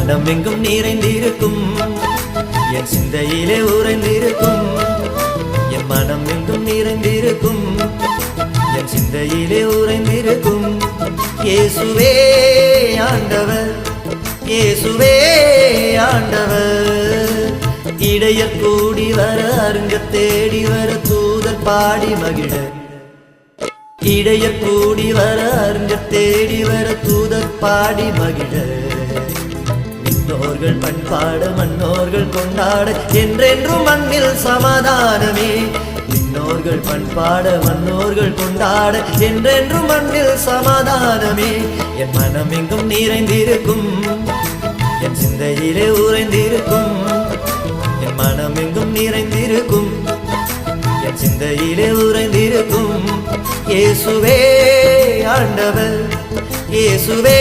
மனம் எங்கும் நிறைந்திருக்கும், என் சிந்தையிலே உறைந்திருக்கும். என் மனம் எங்கும் நிறைந்திருக்கும், என் சிந்தையிலே உறைந்திருக்கும். இயேசுவே ஆண்டவர், இயேசுவே ஆண்டவர். இடையர் கூடி வர, அருங்க தேடி வர, தூதர் பாடி மகிழ. இடையர் கூடி வர, அருங்க தேடி வர, தூதர் பாடி மகிழ. விண்ணோர்கள் பண்பாட, மன்னோர்கள் கொண்டாட, என்றென்றும் மண்ணில் சமாதானமே. விண்ணோர்கள் பண்பாட, மன்னோர்கள் கொண்டாட, என்றென்றும் மண்ணில் சமாதானமே. என் மனம் எங்கும் நிறைந்திருக்கும், என் சிந்தையிலே உறைந்திருக்கும். என் மனம் எங்கும் நிறைந்திருக்கும், என் சிந்தையிலே உறைந்திருக்கும். இயேசுவே ஆண்டவர், இயேசுவே